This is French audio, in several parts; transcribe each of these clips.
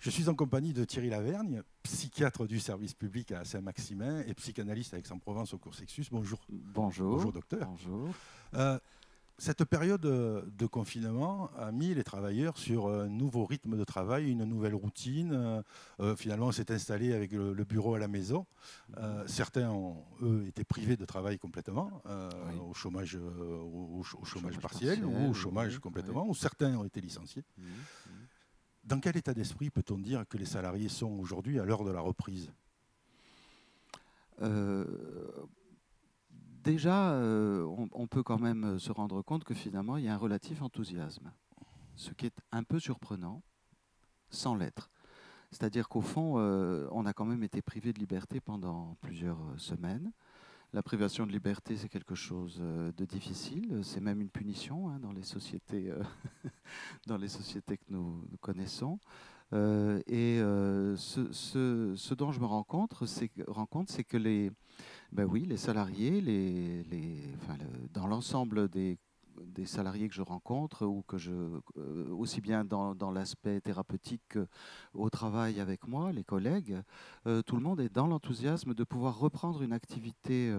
Je suis en compagnie de Thierry Lavergne, psychiatre du service public à Saint-Maximin et psychanalyste à Aix-en-Provence au cours Sexus. Bonjour. Bonjour. Bonjour docteur. Bonjour. Cette période de confinement a mis les travailleurs sur un nouveau rythme de travail, une nouvelle routine. Finalement, on s'est installé avec le bureau à la maison. Certains ont, eux, été privés de travail complètement, Oui. au chômage, au chômage partiel partiel, ou au chômage oui, complètement, oui. ou certains ont été licenciés. Dans quel état d'esprit peut-on dire que les salariés sont aujourd'hui à l'heure de la reprise ? Euh, Déjà, on peut quand même se rendre compte que finalement, il y a un relatif enthousiasme, ce qui est un peu surprenant, sans l'être. C'est-à-dire qu'au fond, on a quand même été privé de liberté pendant plusieurs semaines. La privation de liberté, c'est quelque chose de difficile, c'est même une punition dans les sociétés, dans les sociétés que nous connaissons. Ce dont je me rends compte, c'est que ben oui, les salariés, dans l'ensemble des salariés que je rencontre, ou aussi bien dans l'aspect thérapeutique qu'au travail avec moi, les collègues, tout le monde est dans l'enthousiasme de pouvoir reprendre une activité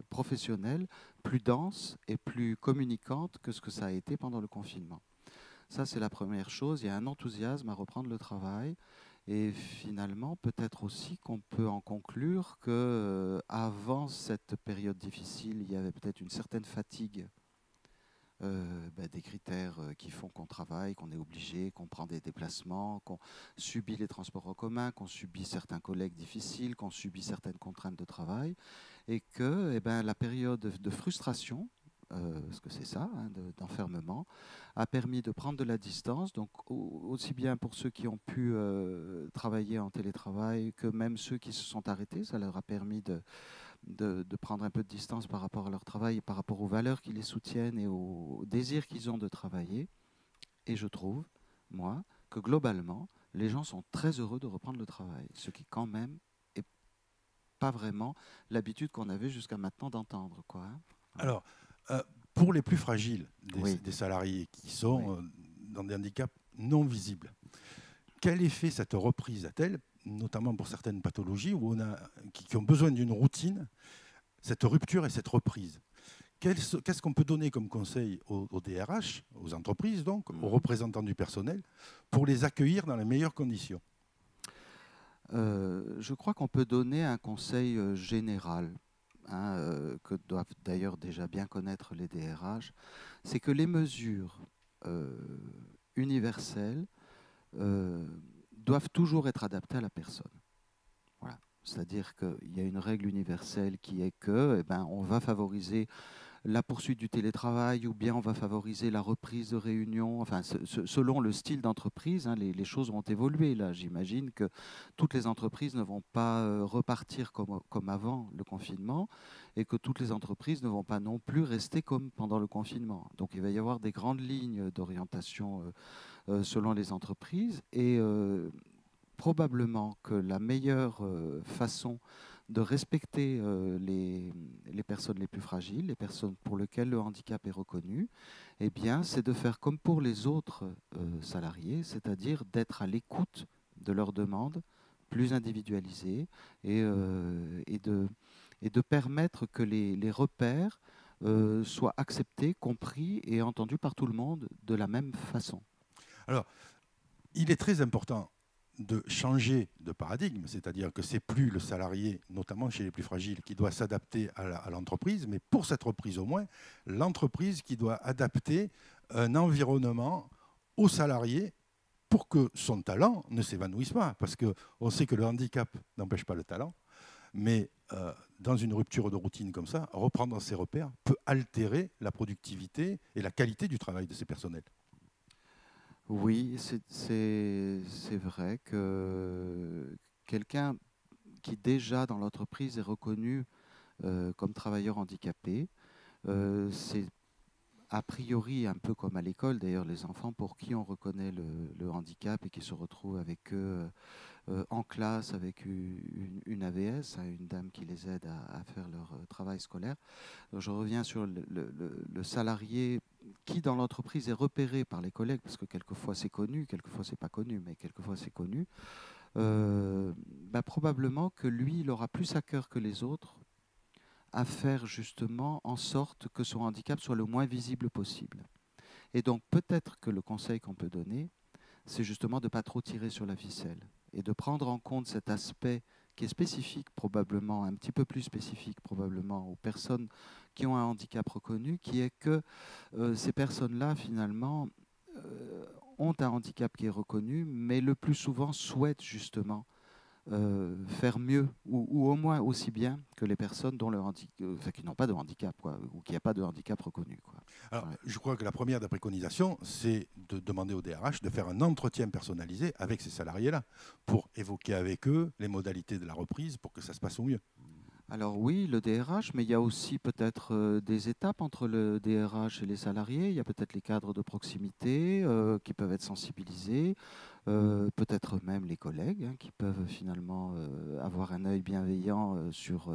professionnelle plus dense et plus communicante que ce que ça a été pendant le confinement. Ça, c'est la première chose. Il y a un enthousiasme à reprendre le travail. Et finalement, peut-être aussi qu'on peut en conclure que avant cette période difficile, il y avait peut-être une certaine fatigue des critères qui font qu'on travaille, qu'on est obligé, qu'on prend des déplacements, qu'on subit les transports en commun, qu'on subit certains collègues difficiles, qu'on subit certaines contraintes de travail, et que la période de frustration, parce que c'est ça, d'enfermement, a permis de prendre de la distance, donc aussi bien pour ceux qui ont pu travailler en télétravail que même ceux qui se sont arrêtés. Ça leur a permis de prendre un peu de distance par rapport à leur travail et par rapport aux valeurs qui les soutiennent et au désir qu'ils ont de travailler. Et je trouve, moi, que globalement, les gens sont très heureux de reprendre le travail, ce qui quand même est pas vraiment l'habitude qu'on avait jusqu'à maintenant d'entendre, quoi. Voilà. Alors, pour les plus fragiles Oui. des salariés qui Oui. sont dans des handicaps non visibles, quel effet cette reprise a-t-elle, notamment pour certaines pathologies qui ont besoin d'une routine, cette rupture et cette reprise ? Qu'est-ce qu'on peut donner comme conseil aux DRH, aux entreprises donc, aux représentants du personnel, pour les accueillir dans les meilleures conditions ? Je crois qu'on peut donner un conseil général, que doivent d'ailleurs déjà bien connaître les DRH, c'est que les mesures universelles doivent toujours être adaptées à la personne. Voilà. C'est-à-dire qu'il y a une règle universelle qui est que on va favoriser la poursuite du télétravail, ou bien on va favoriser la reprise de réunions. Enfin, selon le style d'entreprise, les choses vont évoluer. Là, j'imagine que toutes les entreprises ne vont pas repartir comme avant le confinement, et que toutes les entreprises ne vont pas non plus rester comme pendant le confinement. Donc, il va y avoir des grandes lignes d'orientation selon les entreprises, et probablement que la meilleure façon de respecter les personnes les plus fragiles, les personnes pour lesquelles le handicap est reconnu, c'est de faire comme pour les autres salariés, c'est-à-dire d'être à l'écoute de leurs demandes plus individualisées, et de permettre que les repères soient acceptés, compris et entendus par tout le monde de la même façon. Alors, il est très important de changer de paradigme, c'est-à-dire que ce n'est plus le salarié, notamment chez les plus fragiles, qui doit s'adapter à l'entreprise, mais pour cette reprise au moins, l'entreprise qui doit adapter un environnement au salarié pour que son talent ne s'évanouisse pas. Parce qu'on sait que le handicap n'empêche pas le talent, mais dans une rupture de routine comme ça, reprendre ses repères peut altérer la productivité et la qualité du travail de ces personnels. Oui, c'est vrai que quelqu'un qui déjà dans l'entreprise est reconnu comme travailleur handicapé, c'est a priori un peu comme à l'école, d'ailleurs, les enfants pour qui on reconnaît le handicap et qui se retrouvent avec eux en classe avec une AVS, une dame qui les aide à faire leur travail scolaire. Donc, je reviens sur le salarié qui dans l'entreprise est repéré par les collègues, parce que quelquefois c'est connu, quelquefois c'est pas connu, mais quelquefois c'est connu, probablement que lui, il aura plus à cœur que les autres à faire justement en sorte que son handicap soit le moins visible possible. Et donc peut-être que le conseil qu'on peut donner, c'est justement de ne pas trop tirer sur la ficelle et de prendre en compte cet aspect qui est spécifique probablement, un petit peu plus spécifique probablement aux personnes qui ont un handicap reconnu, qui est que ces personnes-là finalement ont un handicap qui est reconnu, mais le plus souvent souhaitent justement faire mieux ou au moins aussi bien que les personnes dont qui n'ont pas de handicap quoi, ou qui n'ont pas de handicap reconnu. Quoi. Alors, ouais. Je crois que la première des préconisations, c'est de demander au DRH de faire un entretien personnalisé avec ces salariés-là pour évoquer avec eux les modalités de la reprise pour que ça se passe au mieux. Alors oui, le DRH, mais il y a aussi peut-être des étapes entre le DRH et les salariés. Il y a peut-être les cadres de proximité qui peuvent être sensibilisés, peut-être même les collègues qui peuvent finalement avoir un œil bienveillant sur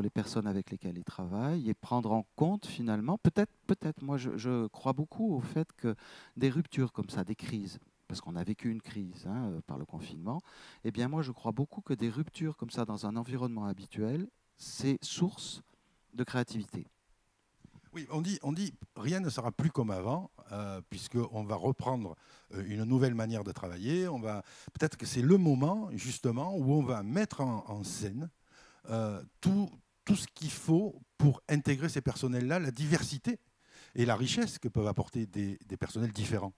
les personnes avec lesquelles ils travaillent et prendre en compte finalement, peut-être, moi je crois beaucoup au fait que des ruptures comme ça, des crises, parce qu'on a vécu une crise par le confinement, eh bien moi je crois beaucoup que des ruptures comme ça dans un environnement habituel, c'est source de créativité. Oui, on dit rien ne sera plus comme avant, puisqu'on va reprendre une nouvelle manière de travailler. Peut-être que c'est le moment justement où on va mettre en scène tout ce qu'il faut pour intégrer ces personnels-là, la diversité et la richesse que peuvent apporter des personnels différents.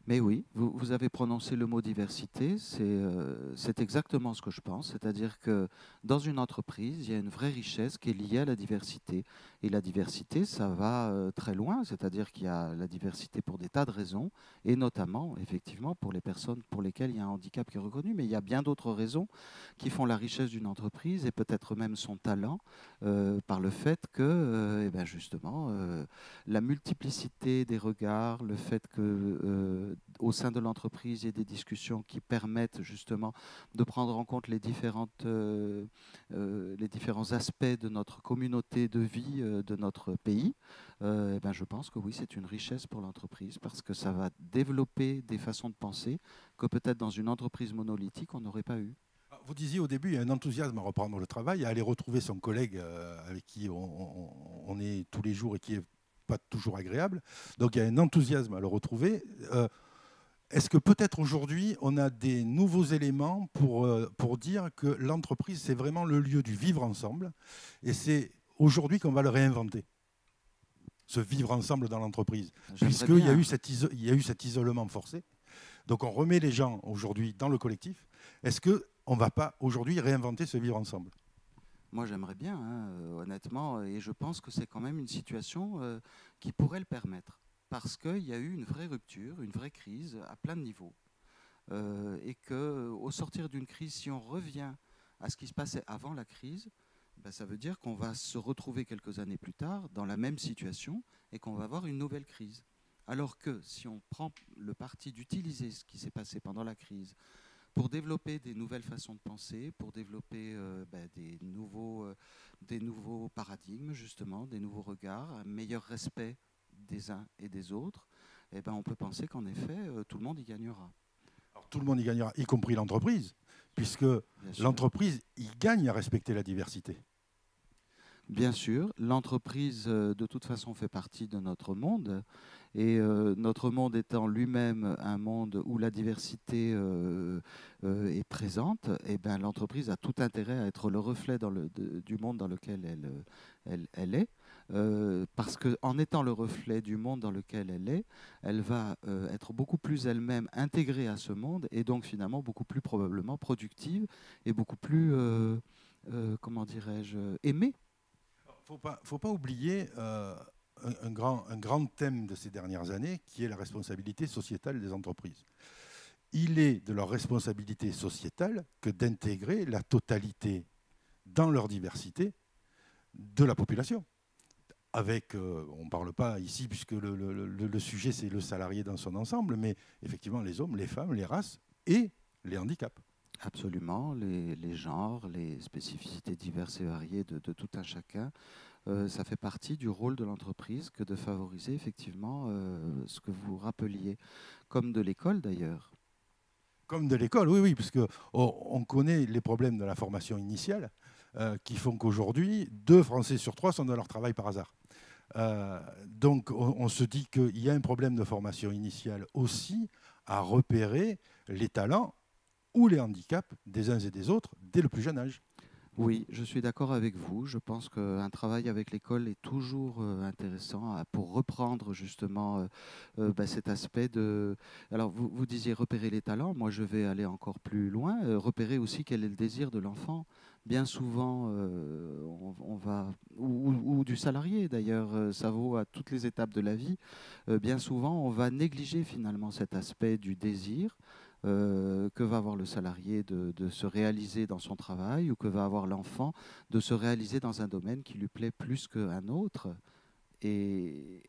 Mais oui, vous avez prononcé le mot diversité, c'est exactement ce que je pense, c'est-à-dire que dans une entreprise, il y a une vraie richesse qui est liée à la diversité. Et la diversité, ça va très loin, c'est-à-dire qu'il y a la diversité pour des tas de raisons, et notamment, effectivement, pour les personnes pour lesquelles il y a un handicap qui est reconnu, mais il y a bien d'autres raisons qui font la richesse d'une entreprise et peut-être même son talent par le fait que, justement, la multiplicité des regards, le fait que au sein de l'entreprise, il y ait des discussions qui permettent justement de prendre en compte les différents aspects de notre communauté de vie, de notre pays. Je pense que oui, c'est une richesse pour l'entreprise parce que ça va développer des façons de penser que peut-être dans une entreprise monolithique, on n'aurait pas eu. Vous disiez au début, il y a un enthousiasme à reprendre le travail, à aller retrouver son collègue avec qui on est tous les jours et qui n'est pas toujours agréable. Donc il y a un enthousiasme à le retrouver. Est-ce que peut-être aujourd'hui, on a des nouveaux éléments pour dire que l'entreprise, c'est vraiment le lieu du vivre ensemble et c'est aujourd'hui qu'on va le réinventer, ce vivre ensemble dans l'entreprise, puisqu'il y a eu cet isolement forcé. Donc on remet les gens aujourd'hui dans le collectif. Est-ce qu'on ne va pas aujourd'hui réinventer ce vivre ensemble ? Moi, j'aimerais bien, honnêtement, et je pense que c'est quand même une situation qui pourrait le permettre. Parce qu'il y a eu une vraie rupture, une vraie crise à plein de niveaux. Et qu'au sortir d'une crise, si on revient à ce qui se passait avant la crise, ça veut dire qu'on va se retrouver quelques années plus tard dans la même situation et qu'on va avoir une nouvelle crise. Alors que si on prend le parti d'utiliser ce qui s'est passé pendant la crise pour développer des nouvelles façons de penser, pour développer des nouveaux paradigmes, justement, des nouveaux regards, un meilleur respect des uns et des autres, on peut penser qu'en effet, tout le monde y gagnera. Alors, tout le monde y gagnera, y compris l'entreprise, puisque l'entreprise y gagne à respecter la diversité. Bien sûr, l'entreprise, de toute façon, fait partie de notre monde. Et notre monde étant lui-même un monde où la diversité est présente, l'entreprise a tout intérêt à être le reflet du monde dans lequel elle est. Parce qu'en étant le reflet du monde dans lequel elle va être beaucoup plus elle-même intégrée à ce monde et donc finalement beaucoup plus probablement productive et beaucoup plus, comment dirais-je, aimée. Faut pas oublier un grand thème de ces dernières années qui est la responsabilité sociétale des entreprises. Il est de leur responsabilité sociétale que d'intégrer la totalité dans leur diversité de la population. Avec, on ne parle pas ici puisque le sujet c'est le salarié dans son ensemble, mais effectivement les hommes, les femmes, les races et les handicaps. Absolument, les genres, les spécificités diverses et variées de tout un chacun, ça fait partie du rôle de l'entreprise que de favoriser effectivement ce que vous rappeliez, comme de l'école d'ailleurs. Comme de l'école, oui, oui, parce qu'on connaît les problèmes de la formation initiale qui font qu'aujourd'hui, 2 Français sur 3 sont dans leur travail par hasard. Donc on se dit qu'il y a un problème de formation initiale aussi à repérer les talents ou les handicaps des uns et des autres dès le plus jeune âge. Oui, je suis d'accord avec vous. Je pense qu'un travail avec l'école est toujours intéressant pour reprendre justement cet aspect de... Alors, vous disiez repérer les talents. Moi, je vais aller encore plus loin. Repérer aussi quel est le désir de l'enfant. Bien souvent, on va... ou du salarié d'ailleurs, ça vaut à toutes les étapes de la vie. Bien souvent, on va négliger finalement cet aspect du désir que va avoir le salarié de se réaliser dans son travail ou que va avoir l'enfant de se réaliser dans un domaine qui lui plaît plus qu'un autre. Et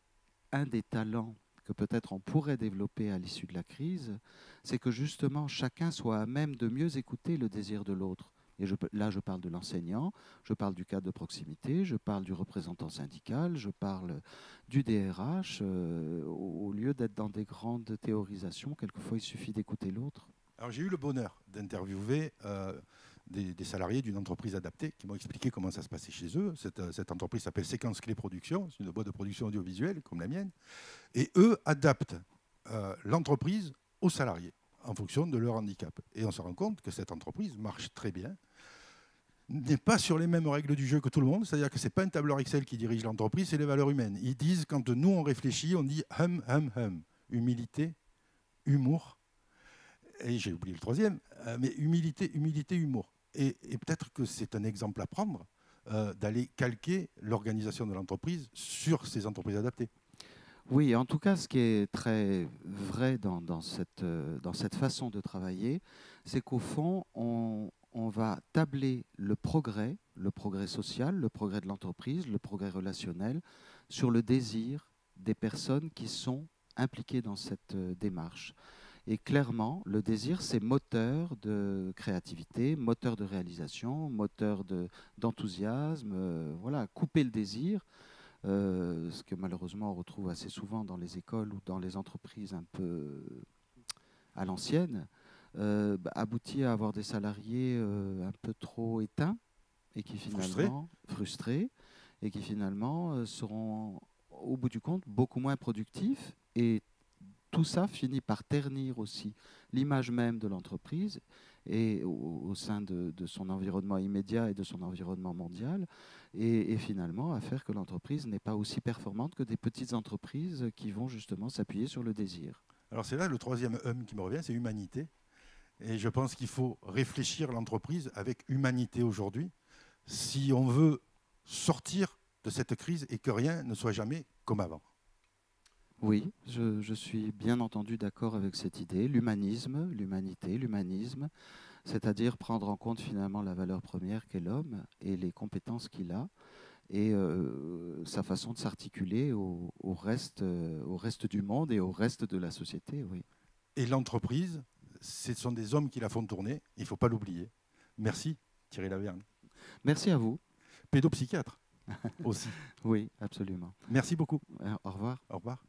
un des talents que peut-être on pourrait développer à l'issue de la crise, c'est que justement chacun soit à même de mieux écouter le désir de l'autre. Et là, je parle de l'enseignant, je parle du cadre de proximité, je parle du représentant syndical, je parle du DRH. Au lieu d'être dans des grandes théorisations, quelquefois il suffit d'écouter l'autre. Alors j'ai eu le bonheur d'interviewer des salariés d'une entreprise adaptée qui m'ont expliqué comment ça se passait chez eux. Cette entreprise s'appelle Séquence Clé Production, c'est une boîte de production audiovisuelle comme la mienne. Et eux adaptent l'entreprise aux salariés en fonction de leur handicap. Et on se rend compte que cette entreprise marche très bien, n'est pas sur les mêmes règles du jeu que tout le monde, c'est-à-dire que ce n'est pas un tableur Excel qui dirige l'entreprise, c'est les valeurs humaines. Ils disent, quand nous on réfléchit, on dit hum, humilité, humour, et j'ai oublié le troisième, mais humilité, humour. Et peut-être que c'est un exemple à prendre d'aller calquer l'organisation de l'entreprise sur ces entreprises adaptées. Oui, en tout cas, ce qui est très vrai dans cette façon de travailler, c'est qu'au fond, on va tabler le progrès social, le progrès de l'entreprise, le progrès relationnel, sur le désir des personnes qui sont impliquées dans cette démarche. Et clairement, le désir, c'est moteur de créativité, moteur de réalisation, moteur d'enthousiasme. Voilà, couper le désir, ce que malheureusement on retrouve assez souvent dans les écoles ou dans les entreprises un peu à l'ancienne, aboutit à avoir des salariés un peu trop éteints et qui finalement frustrés et qui finalement seront au bout du compte beaucoup moins productifs, et tout ça finit par ternir aussi l'image même de l'entreprise et au sein de son environnement immédiat et de son environnement mondial, et finalement à faire que l'entreprise n'est pas aussi performante que des petites entreprises qui vont justement s'appuyer sur le désir. Alors c'est là le troisième qui me revient, c'est humanité. Et je pense qu'il faut réfléchir l'entreprise avec humanité aujourd'hui si on veut sortir de cette crise et que rien ne soit jamais comme avant. Oui, je suis bien entendu d'accord avec cette idée. L'humanisme, l'humanité, l'humanisme, c'est-à-dire prendre en compte finalement la valeur première qu'est l'homme et les compétences qu'il a et sa façon de s'articuler au reste du monde et au reste de la société. Oui. Et l'entreprise, ce sont des hommes qui la font tourner, il ne faut pas l'oublier. Merci Thierry Lavergne. Merci à vous. Pédopsychiatre aussi. Oui, absolument. Merci beaucoup. Au revoir. Au revoir.